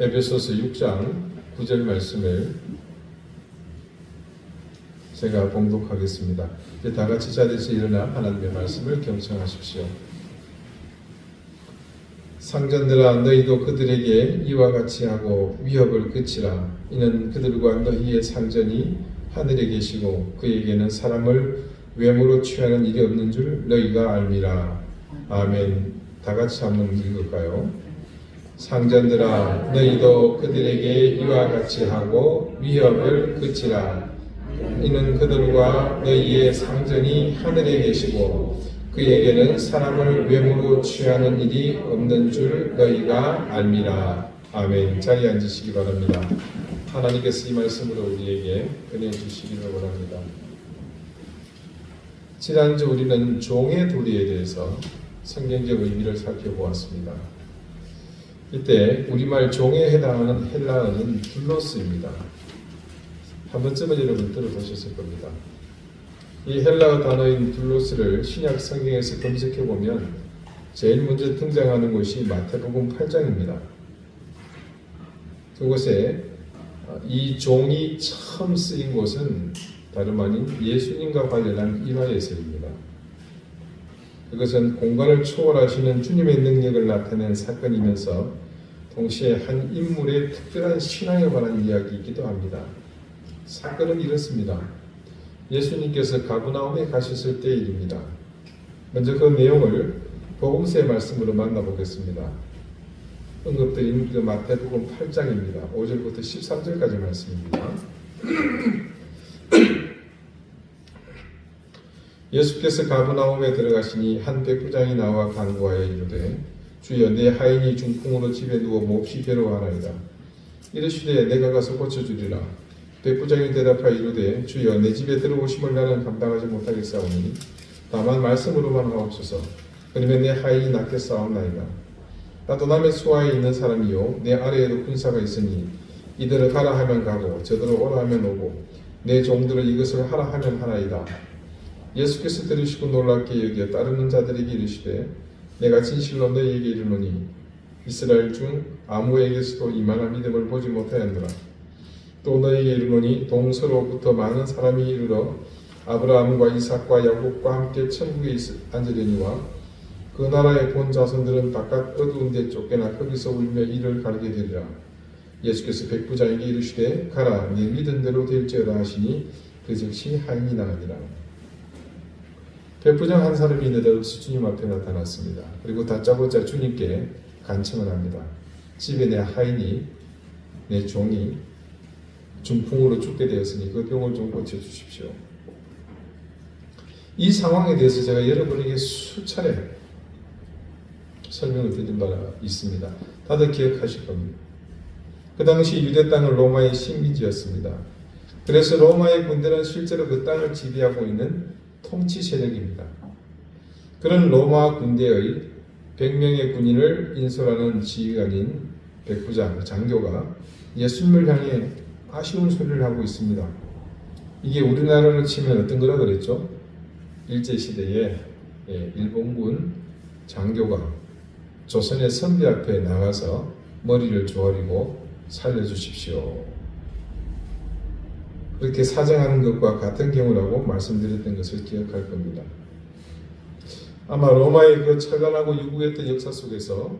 에베소서 6장 9절 말씀을 제가 봉독하겠습니다. 이제 다 같이 자리에서 일어나 하나님의 말씀을 경청하십시오. 상전들아, 너희도 그들에게 이와 같이 하고 위협을 그치라. 이는 그들과 너희의 상전이 하늘에 계시고 그에게는 사람을 외모로 취하는 일이 없는 줄 너희가 알미라. 아멘. 다 같이 한번 읽을까요? 상전들아, 너희도 그들에게 이와 같이 하고 위협을 그치라. 이는 그들과 너희의 상전이 하늘에 계시고 그에게는 사람을 외모로 취하는 일이 없는 줄 너희가 알미라. 아멘. 자리에 앉으시기 바랍니다. 하나님께서 이 말씀으로 우리에게 은혜 주시기를 원합니다. 지난주 우리는 종의 도리에 대해서 성경적 의미를 살펴보았습니다. 이때 우리말 종에 해당하는 헬라어는 둘로스입니다. 한 번쯤은 여러분 들어보셨을 겁니다. 이 헬라어 단어인 둘로스를 신약 성경에서 검색해 보면 제일 먼저 등장하는 곳이 마태복음 8장입니다. 그곳에 이 종이 처음 쓰인 곳은 다름 아닌 예수님과 관련한 일화에서입니다. 그것은 공간을 초월하시는 주님의 능력을 나타낸 사건이면서 동시에 한 인물의 특별한 신앙에 관한 이야기이기도 합니다. 사건은 이렇습니다. 예수님께서 가버나움에 가셨을 때의 일입니다. 먼저 그 내용을 복음서의 말씀으로 만나보겠습니다. 언급드린 그 마태복음 8장입니다. 5절부터 13절까지 말씀입니다. 예수께서 가버나움에 들어가시니 한 백부장이 나와 간구하여 이르되 주여, 내 하인이 중풍으로 집에 누워 몹시 괴로워하나이다. 이르시되 내가 가서 고쳐주리라. 백부장이 대답하여 이르되 주여, 내 집에 들어오심을 나는 감당하지 못하겠사오니 다만 말씀으로만 하옵소서. 그러면 내 하인이 낫겠사옵나이다. 나도 남의 수하에 있는 사람이요 내 아래에도 군사가 있으니 이들을 가라 하면 가고 저들을 오라 하면 오고 내 종들을 이것을 하라 하면 하나이다. 예수께서 들으시고 놀랍게 여겨 따르는 자들에게 이르시되 내가 진실로 너희에게 이르노니 이스라엘 중 아무에게서도 이만한 믿음을 보지 못하였노라. 또 너희에게 이르노니 동서로부터 많은 사람이 이르러 아브라함과 이삭과 야곱과 함께 천국에 앉으려니와 그 나라의 본 자손들은 바깥 어두운 데 쫓겨나 거기서 울며 이를 가르게 되리라. 예수께서 백부장에게 이르시되 가라, 네 믿은 대로 될지어다 하시니 그 즉시 하인이 나으니라. 백부장 한 사람이 느닷없이 주님 앞에 나타났습니다. 그리고 다짜고짜 주님께 간청을 합니다. 집에 내 하인이, 내 종이 중풍으로 죽게 되었으니 그 병을 좀 고쳐주십시오. 이 상황에 대해서 제가 여러분에게 수차례 설명을 드린 바가 있습니다. 다들 기억하실 겁니다. 그 당시 유대 땅은 로마의 식민지였습니다. 그래서 로마의 군대는 실제로 그 땅을 지배하고 있는 통치 세력입니다. 그런 로마 군대의 100명의 군인을 인솔하는 지휘관인 백부장, 장교가 예수님을 향해 아쉬운 소리를 하고 있습니다. 이게 우리나라로 치면 어떤 거라 그랬죠? 일제시대에 일본군 장교가 조선의 선비 앞에 나가서 머리를 조아리고 살려주십시오. 그렇게 사정하는 것과 같은 경우라고 말씀드렸던 것을 기억할 겁니다. 아마 로마의 그 처간하고 유구했던 역사 속에서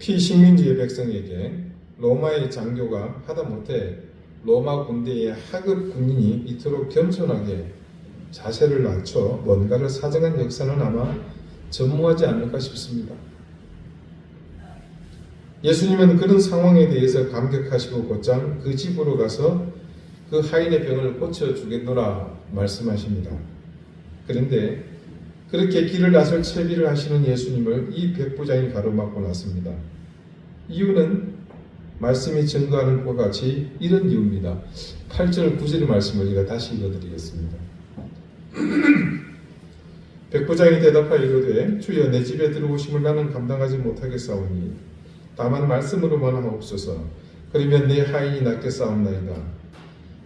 피식민지의 백성에게 로마의 장교가 하다못해 로마 군대의 하급 군인이 이토록 겸손하게 자세를 낮춰 뭔가를 사정한 역사는 아마 전무하지 않을까 싶습니다. 예수님은 그런 상황에 대해서 감격하시고 곧장 그 집으로 가서 그 하인의 병을 고쳐주겠노라 말씀하십니다. 그런데 그렇게 길을 나설 채비를 하시는 예수님을 이 백부장이 가로막고 났습니다. 이유는 말씀이 증거하는 것과 같이 이런 이유입니다. 8절 9절의 말씀을 제가 다시 읽어드리겠습니다. 백부장이 대답하여 이르되 주여, 내 집에 들어오심을 나는 감당하지 못하겠사오니 다만 말씀으로만 하옵소서. 그러면 내 하인이 낫겠사옵나이다.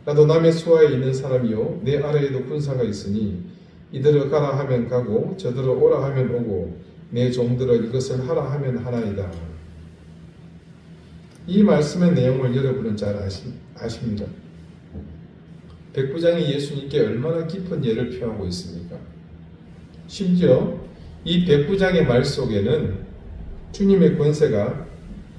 나도 남의 수하에 있는 사람이요 내 아래에도 군사가 있으니 이들을 가라 하면 가고 저들을 오라 하면 오고 내 종들어 이것을 하라 하면 하나이다. 이 말씀의 내용을 여러분은 잘 아십니다. 백부장이 예수님께 얼마나 깊은 예를 표하고 있습니까? 심지어 이 백부장의 말 속에는 주님의 권세가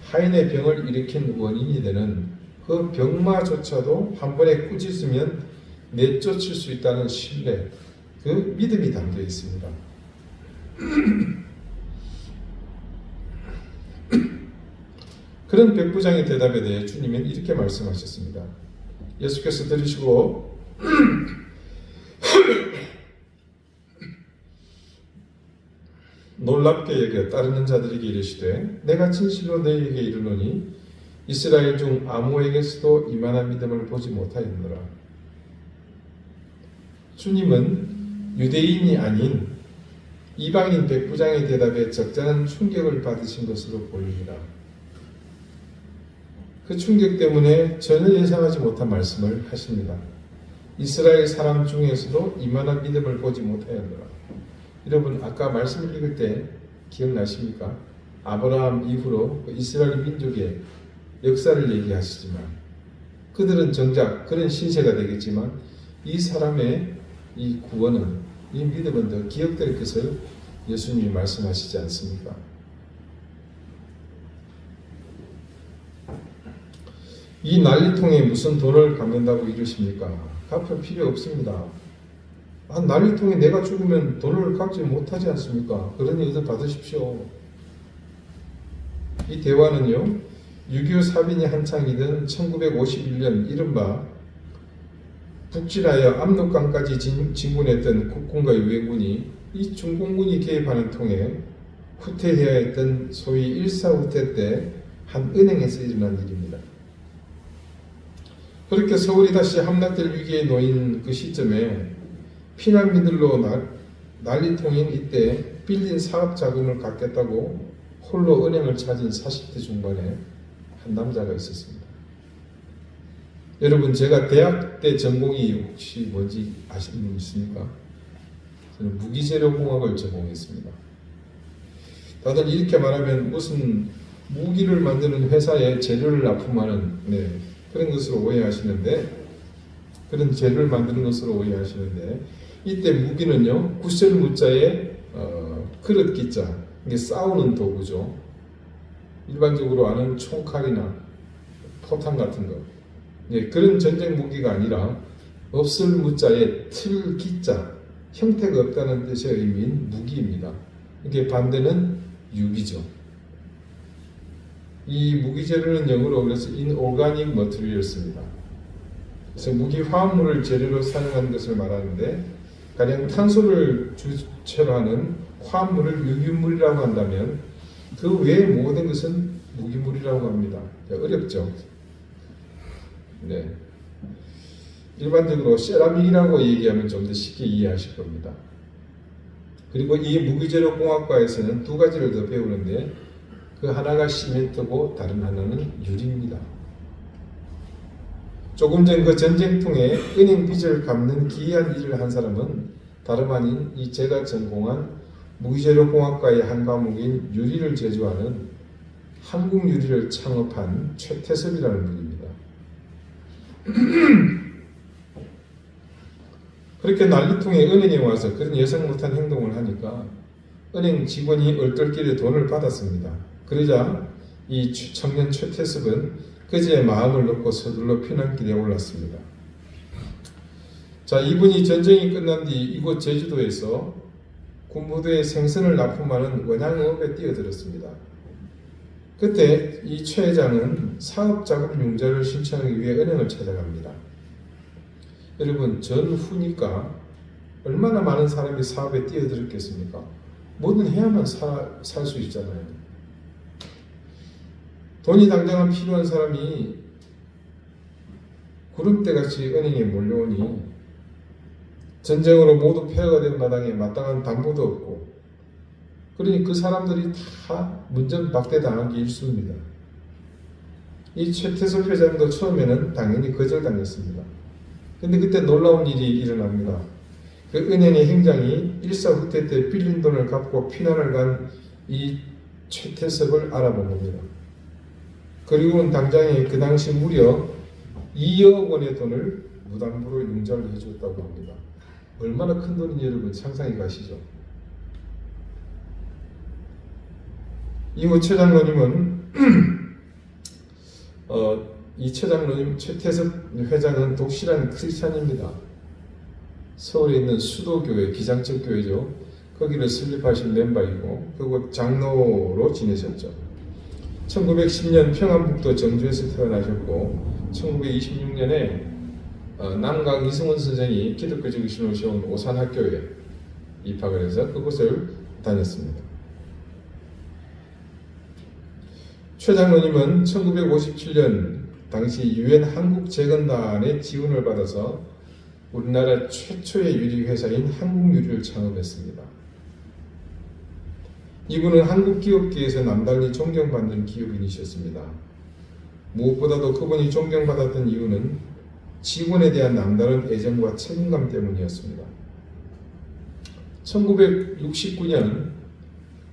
하인의 병을 일으킨 원인이 되는 그 병마조차도 한 번에 꾸짖으면 내쫓을 수 있다는 신뢰, 그 믿음이 담겨 있습니다. 그런 백부장의 대답에 대해 주님은 이렇게 말씀하셨습니다. 예수께서 들으시고 놀랍게 여겨 따르는 자들에게 이르시되 내가 진실로 너희에게 이르노니 이스라엘 중 아무에게서도 이만한 믿음을 보지 못하였노라. 주님은 유대인이 아닌 이방인 백부장의 대답에 적잖은 충격을 받으신 것으로 보입니다. 그 충격 때문에 전혀 예상하지 못한 말씀을 하십니다. 이스라엘 사람 중에서도 이만한 믿음을 보지 못하였노라. 여러분 아까 말씀을 읽을 때 기억나십니까? 아브라함 이후로 이스라엘 민족의 역사를 얘기하시지만 그들은 정작 그런 신세가 되겠지만 이 사람의 이 구원은, 이 믿음은 더 기억될 것을 예수님이 말씀하시지 않습니까? 이 난리통에 무슨 돈을 갚는다고 이러십니까? 갚을 필요 없습니다. 난리통에 내가 죽으면 돈을 갚지 못하지 않습니까? 그러니 이들 받으십시오. 이 대화는요, 6.25 사변이 한창이던 1951년 이른바 북진하여 압록강까지 진군했던 국군과 유해군이 이 중공군이 개입하는 통에 후퇴해야 했던 소위 일사후퇴 때 한 은행에서 일어난 일입니다. 그렇게 서울이 다시 함락될 위기에 놓인 그 시점에 피난민들로 난리통인 이때 빌린 사업 자금을 갚겠다고 홀로 은행을 찾은 40대 중반의 한 남자가 있었습니다. 여러분 제가 대학 때 전공이 혹시 뭔지 아시는 분 있습니까? 저는 무기재료공학을 전공했습니다. 다들 이렇게 말하면 무슨 무기를 만드는 회사에 재료를 납품하는 그런 것으로 오해하시는데, 그런 재료를 만드는 것으로 오해하시는데, 이때 무기는요 구셀 무자에 그릇 기자, 이게 싸우는 도구죠. 일반적으로 아는 총칼이나 포탄 같은 거, 그런 전쟁 무기가 아니라 없을 무자에 틀 기자, 형태가 없다는 뜻의 의미인 무기입니다. 이게 반대는 유기죠. 이 무기 재료는 영어로 그래서 inorganic materials입니다. 그래서 무기 화합물을 재료로 사용하는 것을 말하는데, 가령 탄소를 주체로 하는 화합물을 유기물이라고 한다면 그 외의 모든 것은 무기물이라고 합니다. 어렵죠? 일반적으로 세라믹이라고 얘기하면 좀 더 쉽게 이해하실 겁니다. 그리고 이 무기재료 공학과에서는 두 가지를 더 배우는데, 그 하나가 시멘트고 다른 하나는 유리입니다. 조금 전 그 전쟁통에 은행 빚을 갚는 기이한 일을 한 사람은 다름 아닌 이 제가 전공한 무기재료 공학과의 한 과목인 유리를 제조하는 한국유리를 창업한 최태섭이라는 분입니다. 그렇게 난리통에 은행에 와서 그런 예상 못한 행동을 하니까 은행 직원이 얼떨결에 돈을 받았습니다. 그러자 이 청년 최태섭은 그제야 마음을 놓고 서둘러 피난길에 올랐습니다. 자, 이분이 전쟁이 끝난 뒤 이곳 제주도에서 군부대에 생선을 납품하는 원양업에 뛰어들었습니다. 그때 이 최 회장은 사업자금 융자를 신청하기 위해 은행을 찾아갑니다. 여러분, 전후니까 얼마나 많은 사람이 사업에 뛰어들었겠습니까? 뭐든 해야만 살 수 있잖아요. 돈이 당장 필요한 사람이 구름대같이 은행에 몰려오니 전쟁으로 모두 폐허가 된 마당에 마땅한 담보도 없고, 그러니 그 사람들이 다 문전박대당한 게 일수입니다. 이 최태섭 회장도 처음에는 당연히 거절당했습니다. 근데 그때 놀라운 일이 일어납니다. 그 은행의 행장이 일사후퇴 때 빌린 돈을 갚고 피난을 간 이 최태섭을 알아본 겁니다. 그리고는 당장에 그 당시 무려 2억 원의 돈을 무담보로 융자를 해줬다고 합니다. 얼마나 큰 돈인지 여러분 상상해 가시죠. 이후 최 장로님은 이 최 장로님 최태섭 회장은 독실한 크리스찬입니다. 서울에 있는 수도교회, 기장적 교회죠. 거기를 설립하신 멤버이고 그곳 장로로 지내셨죠. 1910년 평안북도 정주에서 태어나셨고 1926년에 남강 이승원 선생이 기독교 정신을 세운 오산학교에 입학을 해서 그곳을 다녔습니다. 최 장로님은 1957년 당시 유엔 한국재건단의 지원을 받아서 우리나라 최초의 유리회사인 한국유리를 창업했습니다. 이분은 한국 기업계에서 남달리 존경받는 기업인이셨습니다. 무엇보다도 그분이 존경받았던 이유는 직원에 대한 남다른 애정과 책임감 때문이었습니다. 1969년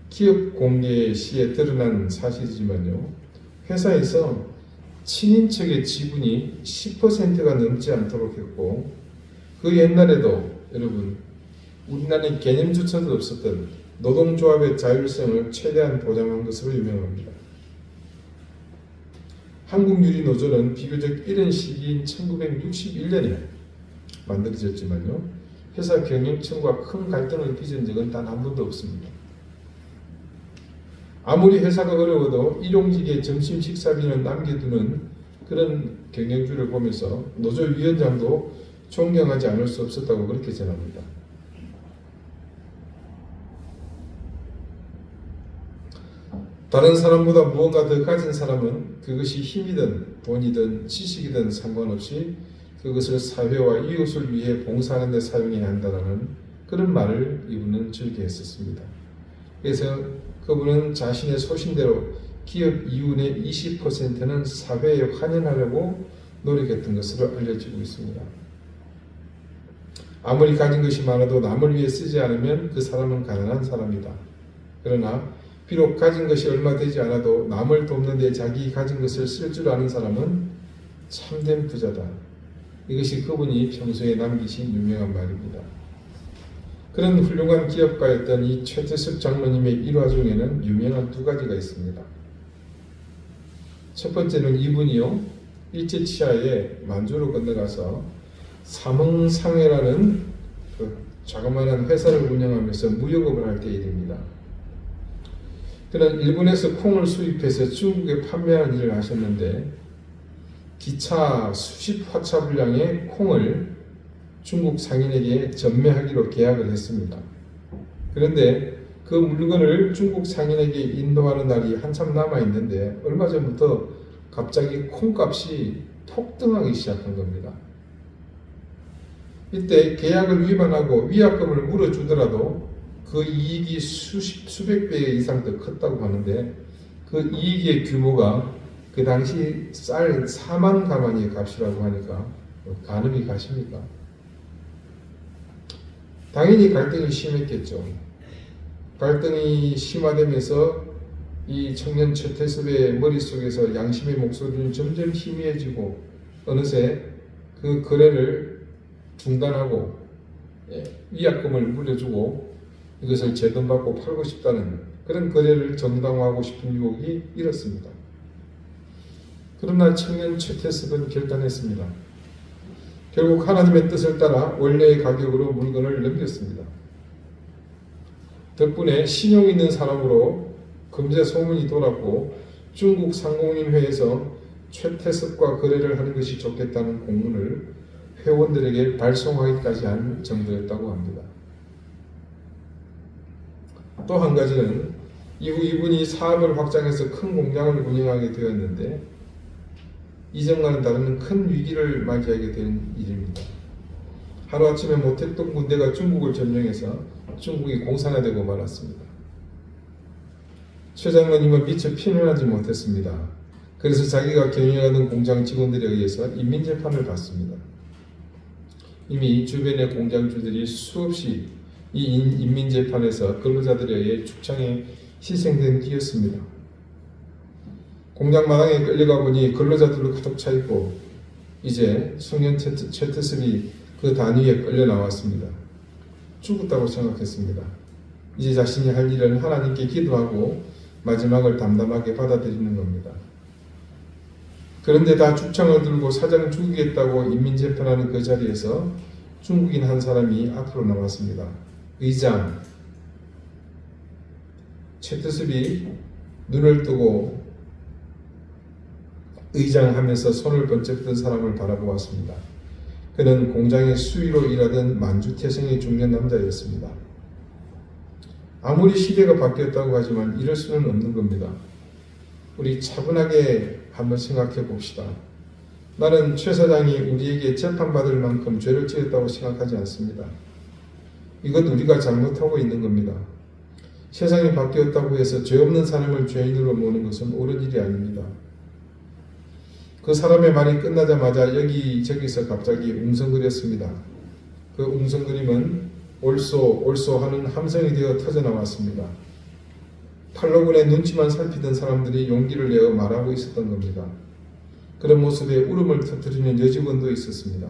기업 공개 시에 드러난 사실이지만요, 회사에서 친인척의 지분이 10%가 넘지 않도록 했고, 그 옛날에도 여러분 우리나라에 개념조차도 없었던 노동조합의 자율성을 최대한 보장한 것으로 유명합니다. 한국유리노조는 비교적 이른 시기인 1961년에 만들어졌지만요, 회사 경영층과 큰 갈등을 빚은 적은 단 한 번도 없습니다. 아무리 회사가 어려워도 일용직의 점심 식사비는 남겨두는 그런 경영주를 보면서 노조위원장도 존경하지 않을 수 없었다고 그렇게 전합니다. 다른 사람보다 무언가 더 가진 사람은 그것이 힘이든 돈이든 지식이든 상관없이 그것을 사회와 이웃을 위해 봉사하는 데 사용해야 한다는 그런 말을 이분은 즐겨했었습니다. 그래서 그분은 자신의 소신대로 기업 이윤의 20%는 사회에 환원하려고 노력했던 것으로 알려지고 있습니다. 아무리 가진 것이 많아도 남을 위해 쓰지 않으면 그 사람은 가난한 사람이다. 그러나 비록 가진 것이 얼마 되지 않아도 남을 돕는 데 자기 가진 것을 쓸 줄 아는 사람은 참된 부자다. 이것이 그분이 평소에 남기신 유명한 말입니다. 그런 훌륭한 기업가였던 이 최태섭 장로님의 일화 중에는 유명한 두 가지가 있습니다. 첫 번째는 이분이요, 일제치하에 만주로 건너가서 삼흥상회라는 그 자그마한 회사를 운영하면서 무역업을 할 때 일입니다. 그는 일본에서 콩을 수입해서 중국에 판매하는 일을 하셨는데 기차 수십 화차 분량의 콩을 중국 상인에게 전매하기로 계약을 했습니다. 그런데 그 물건을 중국 상인에게 인도하는 날이 한참 남아있는데 얼마 전부터 갑자기 콩값이 폭등하기 시작한 겁니다. 이때 계약을 위반하고 위약금을 물어주더라도 그 이익이 수백 배 이상 더 컸다고 하는데 그 이익의 규모가 그 당시 쌀 4만 가마니의 값이라고 하니까 가늠이 가십니까? 당연히 갈등이 심했겠죠. 갈등이 심화되면서 이 청년 최태섭의 머릿속에서 양심의 목소리는 점점 희미해지고 어느새 그 거래를 중단하고 위약금을 물려주고 이것을 제 돈 받고 팔고 싶다는 그런 거래를 정당화하고 싶은 유혹이 일었습니다. 그러나 청년 최태섭은 결단했습니다. 결국 하나님의 뜻을 따라 원래의 가격으로 물건을 넘겼습니다. 덕분에 신용 있는 사람으로 금세 소문이 돌았고 중국 상공인회에서 최태섭과 거래를 하는 것이 좋겠다는 공문을 회원들에게 발송하기까지 한 정도였다고 합니다. 또 한 가지는 이후 이분이 사업을 확장해서 큰 공장을 운영하게 되었는데 이전과는 다른 큰 위기를 맞이하게 된 일입니다. 하루아침에 모택동 군대가 중국을 점령해서 중국이 공산화되고 말았습니다. 최 장로님은 미처 피난하지 못했습니다. 그래서 자기가 경영하던 공장 직원들에 의해서 인민재판을 받습니다. 이미 주변의 공장주들이 수없이 이 인민재판에서 근로자들에 의해 죽창에 희생된 뒤였습니다. 공장 마당에 끌려가 보니 근로자들로 가득 차 있고 이제 청년 최태섭이 그 단위에 끌려 나왔습니다. 죽었다고 생각했습니다. 이제 자신이 할 일은 하나님께 기도하고 마지막을 담담하게 받아들이는 겁니다. 그런데 다 죽창을 들고 사장 죽이겠다고 인민재판하는 그 자리에서 중국인 한 사람이 앞으로 나왔습니다. 의장 최태섭이 눈을 뜨고 의장하면서 손을 번쩍 든 사람을 바라보았습니다. 그는 공장의 수위로 일하던 만주태생의 중년 남자였습니다. 아무리 시대가 바뀌었다고 하지만 이럴 수는 없는 겁니다. 우리 차분하게 한번 생각해 봅시다. 나는 최 사장이 우리에게 재판받을 만큼 죄를 지었다고 생각하지 않습니다. 이건 우리가 잘못하고 있는 겁니다. 세상이 바뀌었다고 해서 죄 없는 사람을 죄인으로 모는 것은 옳은 일이 아닙니다. 그 사람의 말이 끝나자마자 여기저기서 갑자기 웅성거렸습니다. 그 웅성거림은 옳소 하는 함성이 되어 터져나왔습니다. 팔로군의 눈치만 살피던 사람들이 용기를 내어 말하고 있었던 겁니다. 그런 모습에 울음을 터뜨리는 여직원도 있었습니다.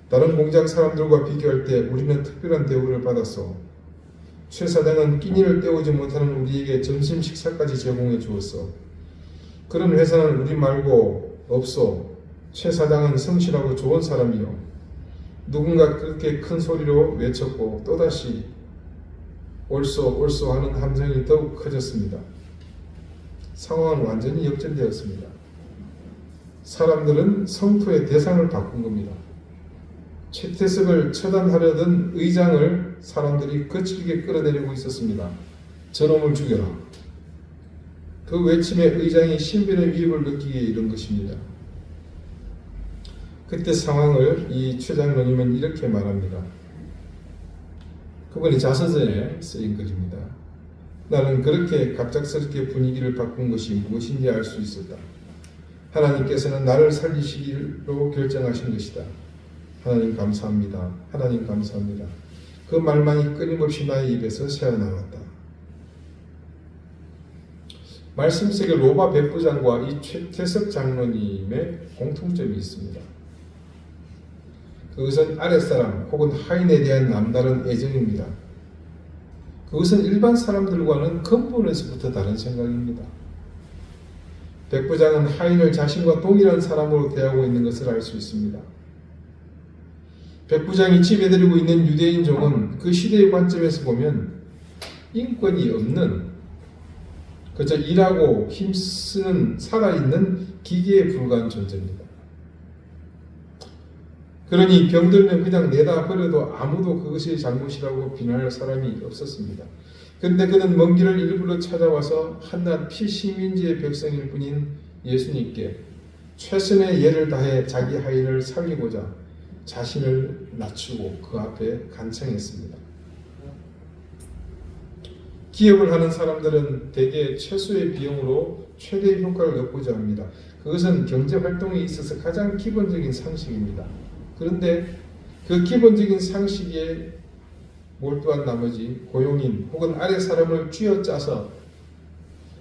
다른 공장 사람들과 비교할 때 우리는 특별한 대우를 받았소. 최 사장은 끼니를 때우지 못하는 우리에게 점심 식사까지 제공해 주었소. 그런 회사는 우리 말고 없소. 최 사장은 성실하고 좋은 사람이요. 누군가 그렇게 큰 소리로 외쳤고 또다시 옳소 하는 함성이 더욱 커졌습니다. 상황은 완전히 역전되었습니다. 사람들은 성토의 대상을 바꾼 겁니다. 최태석을 처단하려던 의장을 사람들이 거칠게 끌어내리고 있었습니다. 저놈을 죽여라. 그 외침에 의장이 신변의 위협을 느끼게 이른 것입니다. 그때 상황을 이 최 장로님은 이렇게 말합니다. 그분이 자서전에 쓰인 글입니다. 나는 그렇게 갑작스럽게 분위기를 바꾼 것이 무엇인지 알 수 있었다. 하나님께서는 나를 살리시기로 결정하신 것이다. 하나님 감사합니다. 하나님 감사합니다. 그 말만이 끊임없이 나의 입에서 새어나왔다. 말씀 속에 로마 백부장과 이 최태석 장로님의 공통점이 있습니다. 그것은 아랫사람 혹은 하인에 대한 남다른 애정입니다. 그것은 일반 사람들과는 근본에서부터 다른 생각입니다. 백부장은 하인을 자신과 동일한 사람으로 대하고 있는 것을 알 수 있습니다. 백부장이 지배드리고 있는 유대인 종은 그 시대의 관점에서 보면 인권이 없는 그저 일하고 힘쓰는 살아있는 기계에 불과한 존재입니다. 그러니 병들면 그냥 내다 버려도 아무도 그것이 잘못이라고 비난할 사람이 없었습니다. 그런데 그는 먼 길을 일부러 찾아와서 한낱 피식민지의 백성일 뿐인 예수님께 최선의 예를 다해 자기 하인을 살리고자 자신을 낮추고 그 앞에 간청했습니다. 기업을 하는 사람들은 대개 최소의 비용으로 최대의 효과를 얻고자 합니다. 그것은 경제활동에 있어서 가장 기본적인 상식입니다. 그런데 그 기본적인 상식에 몰두한 나머지 고용인 혹은 아래 사람을 쥐어짜서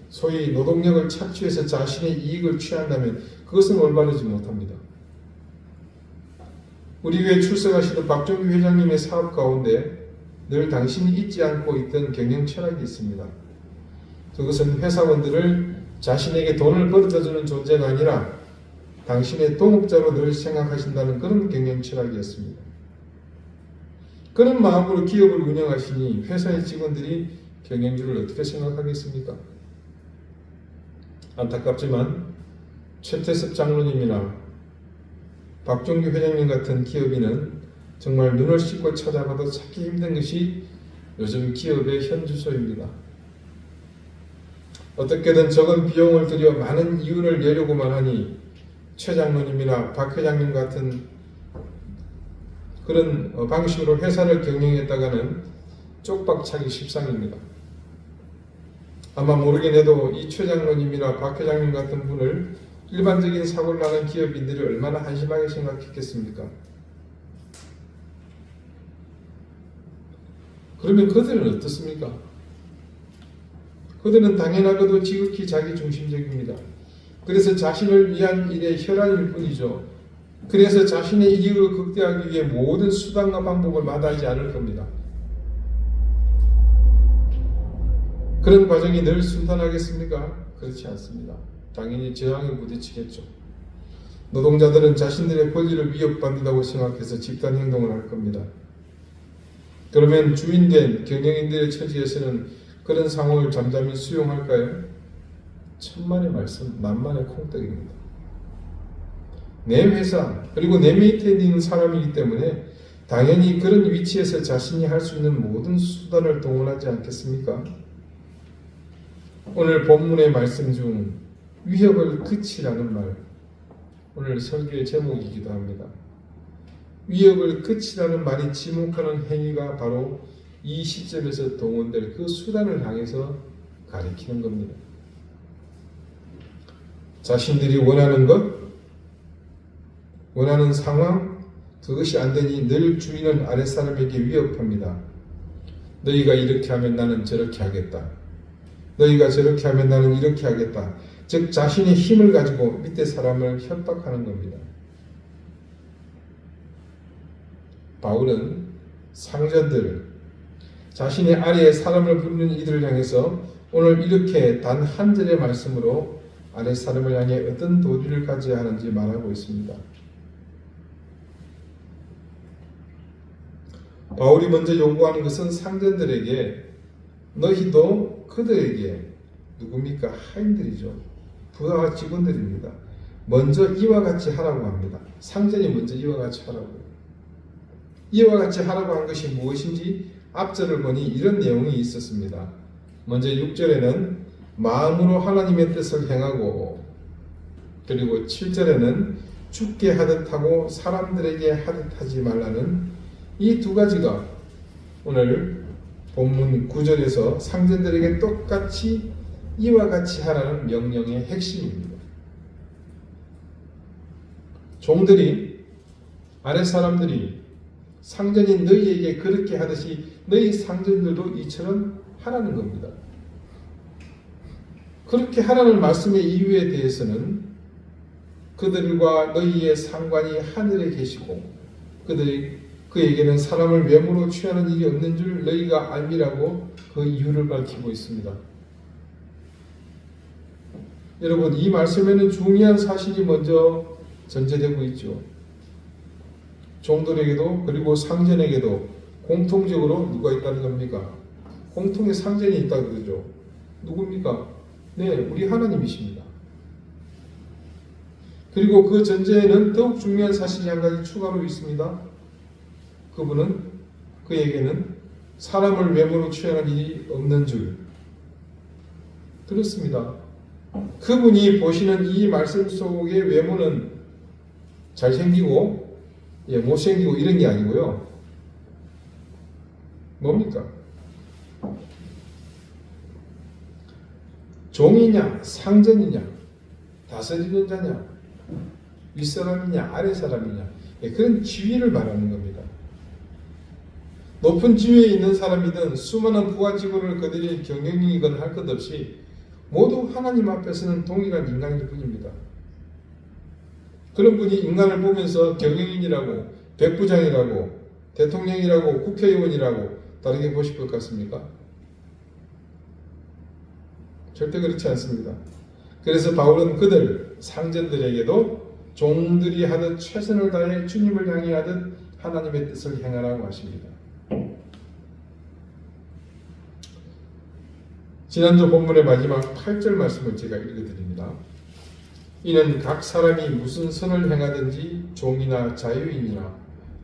소위 노동력을 착취해서 자신의 이익을 취한다면 그것은 올바르지 못합니다. 우리 교회 출석하시던 박종규 회장님의 사업 가운데 늘 당신이 잊지 않고 있던 경영 철학이 있습니다. 그것은 회사원들을 자신에게 돈을 벌어다주는 존재가 아니라 당신의 동업자로 늘 생각하신다는 그런 경영 철학이었습니다. 그런 마음으로 기업을 운영하시니 회사의 직원들이 경영주를 어떻게 생각하겠습니까? 안타깝지만 최태섭 장로님이나 박종규 회장님 같은 기업인은 정말 눈을 씻고 찾아가도 찾기 힘든 것이 요즘 기업의 현주소입니다. 어떻게든 적은 비용을 들여 많은 이윤을 내려고만 하니 최 장로님이나 박 회장님 같은 그런 방식으로 회사를 경영했다가는 쪽박차기 십상입니다. 아마 모르긴 해도 이 최 장로님이나 박 회장님 같은 분을 일반적인 사고를 나는 기업인들이 얼마나 한심하게 생각했겠습니까? 그러면 그들은 어떻습니까? 그들은 당연하고도 지극히 자기중심적입니다. 그래서 자신을 위한 일에 혈안일 뿐이죠. 그래서 자신의 이익을 극대화하기 위해 모든 수단과 방법을 마다하지 않을 겁니다. 그런 과정이 늘 순탄하겠습니까? 그렇지 않습니다. 당연히 저항에 부딪히겠죠. 노동자들은 자신들의 권리를 위협받는다고 생각해서 집단 행동을 할 겁니다. 그러면 주인된 경영인들의 처지에서는 그런 상황을 잠잠히 수용할까요? 천만의 말씀, 만만의 콩떡입니다. 내 회사 그리고 내 밑에 있는 사람이기 때문에 당연히 그런 위치에서 자신이 할 수 있는 모든 수단을 동원하지 않겠습니까? 오늘 본문의 말씀 중 위협을 그치라는 말, 오늘 설교의 제목이기도 합니다. 위협을 그치라는 말이 지목하는 행위가 바로 이 시점에서 동원될 그 수단을 향해서 가리키는 겁니다. 자신들이 원하는 것, 원하는 상황, 그것이 안 되니 늘 주인은 아랫사람에게 위협합니다. 너희가 이렇게 하면 나는 저렇게 하겠다. 너희가 저렇게 하면 나는 이렇게 하겠다. 즉 자신의 힘을 가지고 밑에 사람을 협박하는 겁니다. 바울은 상전들, 자신의 아래에 사람을 부르는 이들을 향해서 오늘 이렇게 단 한 절의 말씀으로 아래 사람을 향해 어떤 도리를 가져야 하는지 말하고 있습니다. 바울이 먼저 요구하는 것은 상전들에게 너희도 그들에게 누굽니까? 하인들이죠. 부하와 직원들입니다. 먼저 이와 같이 하라고 합니다. 상전이 먼저 이와 같이 하라고요. 이와 같이 하라고 한 것이 무엇인지 앞절을 보니 이런 내용이 있었습니다. 먼저 6절에는 마음으로 하나님의 뜻을 행하고, 그리고 7절에는 죽게 하듯 하고 사람들에게 하듯 하지 말라는 이 두 가지가 오늘 본문 9절에서 상전들에게 똑같이 이와 같이 하라는 명령의 핵심입니다. 종들이, 아랫 사람들이 상전인 너희에게 그렇게 하듯이 너희 상전들도 이처럼 하라는 겁니다. 그렇게 하라는 말씀의 이유에 대해서는 그들과 너희의 상관이 하늘에 계시고 그에게는 사람을 외모로 취하는 일이 없는 줄 너희가 알미라고 그 이유를 밝히고 있습니다. 여러분, 이 말씀에는 중요한 사실이 먼저 전제되고 있죠. 종들에게도 그리고 상전에게도 공통적으로 누가 있다는 겁니까? 공통의 상전이 있다고 그러죠. 누굽니까? 네, 우리 하나님이십니다. 그리고 그 전제에는 더욱 중요한 사실이 한 가지 추가로 있습니다. 그에게는 사람을 외모로 취하는 일이 없는 줄. 그렇습니다. 그분이 보시는 이 말씀 속의 외모는 잘생기고 못생기고 이런 게 아니고요. 뭡니까? 종이냐 상전이냐 다스리는 자냐 윗사람이냐 아랫사람이냐 그런 지위를 말하는 겁니다. 높은 지위에 있는 사람이든 수많은 부하 직원을 거느린 경영인이건 할 것 없이 모두 하나님 앞에서는 동일한 인간일 뿐입니다. 그런 분이 인간을 보면서 경영인이라고 백부장이라고 대통령이라고 국회의원이라고 다르게 보실 것 같습니까? 절대 그렇지 않습니다. 그래서 바울은 그들 상전들에게도 종들이 하듯 최선을 다해 주님을 향해 하듯 하나님의 뜻을 행하라고 하십니다. 지난주 본문의 마지막 8절 말씀을 제가 읽어드립니다. 이는 각 사람이 무슨 선을 행하든지 종이나 자유인이나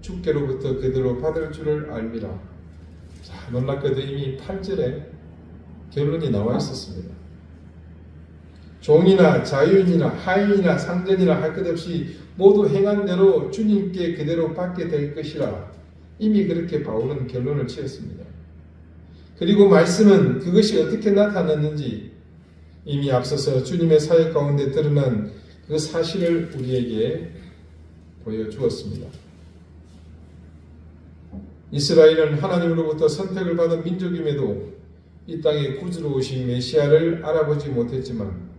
주께로부터 그대로 받을 줄을 알미라. 자, 놀랍게도 이미 8절에 결론이 나와 있었습니다. 종이나 자유인이나 하인이나 상전이나 할 것 없이 모두 행한 대로 주님께 그대로 받게 될 것이라. 이미 그렇게 바울은 결론을 지었습니다. 그리고 말씀은 그것이 어떻게 나타났는지 이미 앞서서 주님의 사역 가운데 드러난 그 사실을 우리에게 보여주었습니다. 이스라엘은 하나님으로부터 선택을 받은 민족임에도 이 땅에 구주로 오신 메시아를 알아보지 못했지만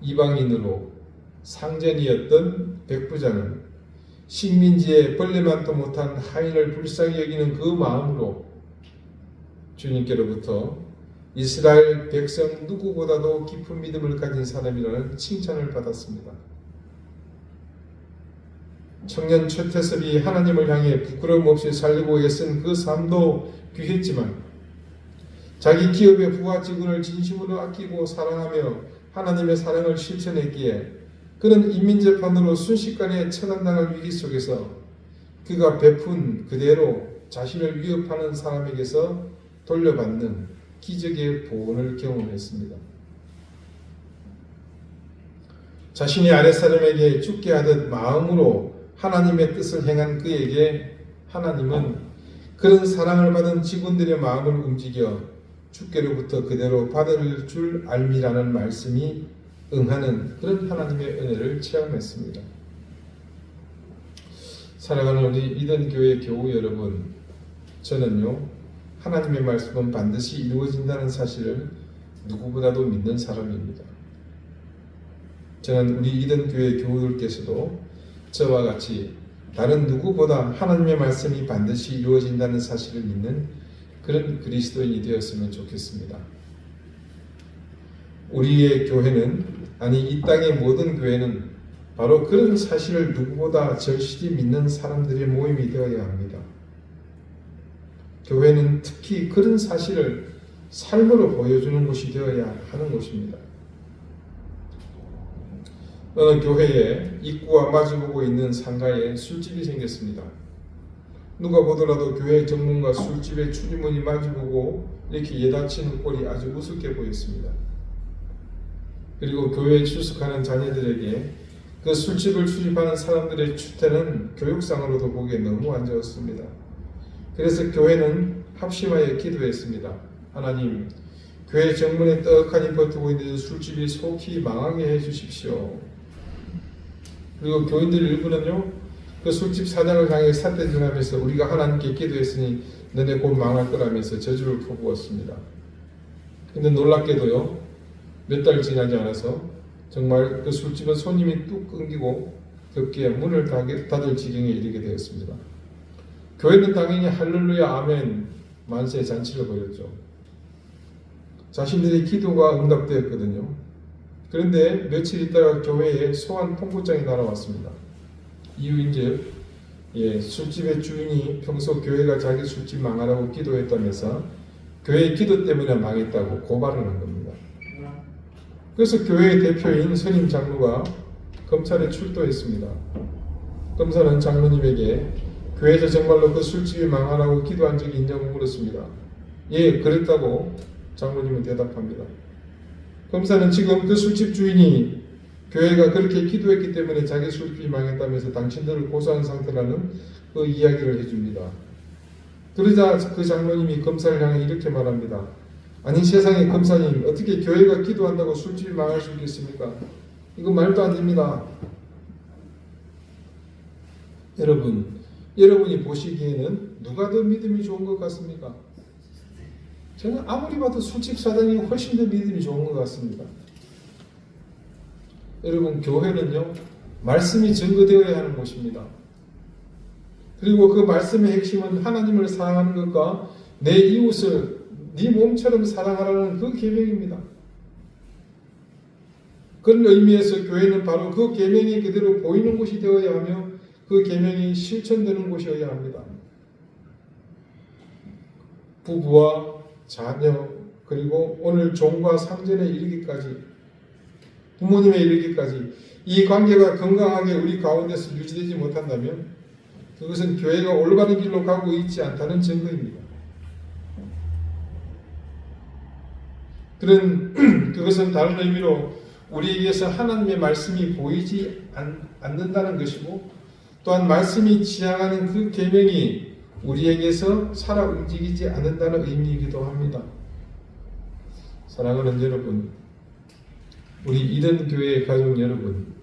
이방인으로 상전이었던 백부장은 식민지에 벌레만도 못한 하인을 불쌍히 여기는 그 마음으로 주님께로부터 이스라엘 백성 누구보다도 깊은 믿음을 가진 사람이라는 칭찬을 받았습니다. 청년 최태섭이 하나님을 향해 부끄러움 없이 살리고 애쓴 그 삶도 귀했지만 자기 기업의 부하 직원을 진심으로 아끼고 사랑하며 하나님의 사랑을 실천했기에 그는 인민재판으로 순식간에 처단당할 위기 속에서 그가 베푼 그대로 자신을 위협하는 사람에게서 돌려받는 기적의 보온을 경험했습니다. 자신이 아랫사람에게 죽게 하듯 마음으로 하나님의 뜻을 행한 그에게 하나님은 그런 사랑을 받은 직원들의 마음을 움직여 주께로부터 그대로 받을 줄 알미라는 말씀이 응하는 그런 하나님의 은혜를 체험했습니다. 사랑하는 우리 이든교회 교우 여러분, 저는요 하나님의 말씀은 반드시 이루어진다는 사실을 누구보다도 믿는 사람입니다. 저는 우리 이든교회 교우들께서도 저와 같이 다른 누구보다 하나님의 말씀이 반드시 이루어진다는 사실을 믿는 그런 그리스도인이 되었으면 좋겠습니다. 우리의 교회는, 아니 이 땅의 모든 교회는 바로 그런 사실을 누구보다 절실히 믿는 사람들의 모임이 되어야 합니다. 교회는 특히 그런 사실을 삶으로 보여주는 곳이 되어야 하는 곳입니다. 어느 교회에 입구와 마주보고 있는 상가에 술집이 생겼습니다. 누가 보더라도 교회 정문과 술집의 출입문이 마주보고 이렇게 예닫치는 꼴이 아주 우습게 보였습니다. 그리고 교회에 출석하는 자녀들에게 그 술집을 출입하는 사람들의 추태는 교육상으로도 보기에 너무 안 좋았습니다. 그래서 교회는 합심하여 기도했습니다. 하나님, 교회 정문에 떡하니 버티고 있는 술집이 속히 망하게 해주십시오. 그리고 교인들 일부는요, 그 술집 사장을 향해 삿대질하면서 우리가 하나님께 기도했으니 너네 곧 망할 거라면서 저주를 퍼부었습니다. 근데 놀랍게도요, 몇 달 지나지 않아서 정말 그 술집은 손님이 뚝 끊기고 덥기에 문을 닫을 지경에 이르게 되었습니다. 교회는 당연히 할렐루야 아멘 만세 잔치를 벌였죠. 자신들의 기도가 응답되었거든요. 그런데 며칠 있다가 교회에 소환 통보장이 날아왔습니다. 이유인즉 술집의 주인이 평소 교회가 자기 술집 망하라고 기도했다면서 교회의 기도 때문에 망했다고 고발을 한 겁니다. 그래서 교회의 대표인 선임 장로가 검찰에 출두했습니다. 검사는 장로님에게 교회에서 정말로 그 술집이 망하라고 기도한 적이 있냐고 물었습니다. 예, 그랬다고 장로님은 대답합니다. 검사는 지금 그 술집 주인이 교회가 그렇게 기도했기 때문에 자기 술집이 망했다면서 당신들을 고소한 상태라는 그 이야기를 해줍니다. 그러자 그 장로님이 검사를 향해 이렇게 말합니다. 아니 세상에 검사님, 어떻게 교회가 기도한다고 술집이 망할 수 있겠습니까? 이거 말도 안 됩니다. 여러분이 보시기에는 누가 더 믿음이 좋은 것 같습니까? 저는 아무리 봐도 술집 사장이 훨씬 더 믿음이 좋은 것 같습니다. 여러분, 교회는요, 말씀이 증거되어야 하는 곳입니다. 그리고 그 말씀의 핵심은 하나님을 사랑하는 것과 내 이웃을 네 몸처럼 사랑하라는 그 계명입니다. 그런 의미에서 교회는 바로 그 계명이 그대로 보이는 곳이 되어야 하며 그 계명이 실천되는 곳이어야 합니다. 부부와 자녀, 그리고 오늘 종과 상전에 이르기까지, 부모님에 이르기까지 이 관계가 건강하게 우리 가운데서 유지되지 못한다면 그것은 교회가 올바른 길로 가고 있지 않다는 증거입니다. 그것은 다른 의미로 우리에게서 하나님의 말씀이 보이지 않는다는 것이고, 또한 말씀이 지향하는 그 계명이 우리에게서 살아 움직이지 않는다는 의미이기도 합니다. 사랑하는 여러분, 우리 이든 교회의 가족 여러분,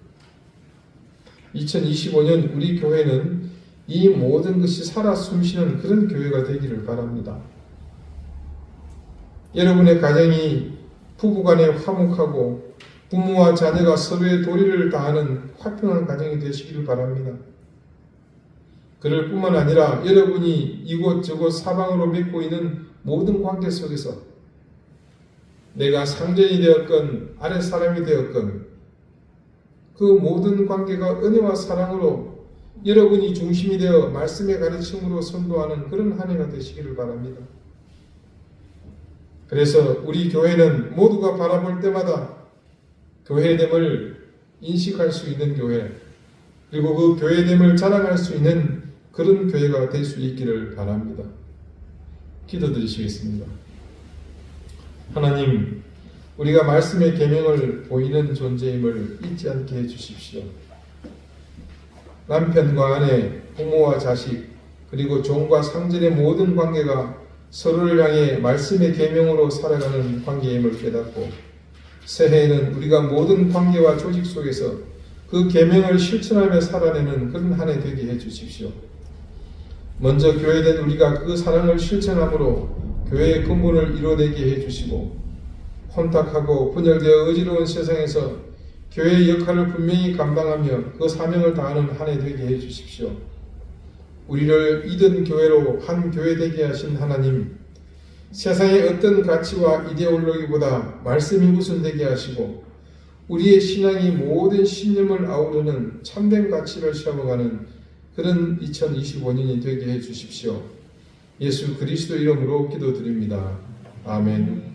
2025년 우리 교회는 이 모든 것이 살아 숨쉬는 그런 교회가 되기를 바랍니다. 여러분의 가정이 부부간에 화목하고 부모와 자녀가 서로의 도리를 다하는 화평한 가정이 되시기를 바랍니다. 그럴 뿐만 아니라 여러분이 이곳저곳 사방으로 맺고 있는 모든 관계 속에서 내가 상전이 되었건 아랫사람이 되었건 그 모든 관계가 은혜와 사랑으로 여러분이 중심이 되어 말씀의 가르침으로 선도하는 그런 한 해가 되시기를 바랍니다. 그래서 우리 교회는 모두가 바라볼 때마다 교회됨을 인식할 수 있는 교회, 그리고 그 교회됨을 자랑할 수 있는 그런 교회가 될 수 있기를 바랍니다. 기도드리시겠습니다. 하나님, 우리가 말씀의 계명을 보이는 존재임을 잊지 않게 해주십시오. 남편과 아내, 부모와 자식, 그리고 종과 상전의 모든 관계가 서로를 향해 말씀의 계명으로 살아가는 관계임을 깨닫고 새해에는 우리가 모든 관계와 조직 속에서 그 계명을 실천하며 살아내는 그런 한 해 되게 해주십시오. 먼저 교회된 우리가 그 사랑을 실천함으로 교회의 근본을 이뤄내게 해주시고 혼탁하고 분열되어 어지러운 세상에서 교회의 역할을 분명히 감당하며 그 사명을 다하는 한 해 되게 해주십시오. 우리를 이든 교회로 한 교회 되게 하신 하나님, 세상의 어떤 가치와 이데올로기보다 말씀이 우선되게 하시고 우리의 신앙이 모든 신념을 아우르는 참된 가치를 세워가는 그런 2025년이 되게 해주십시오. 예수 그리스도 이름으로 기도드립니다. 아멘.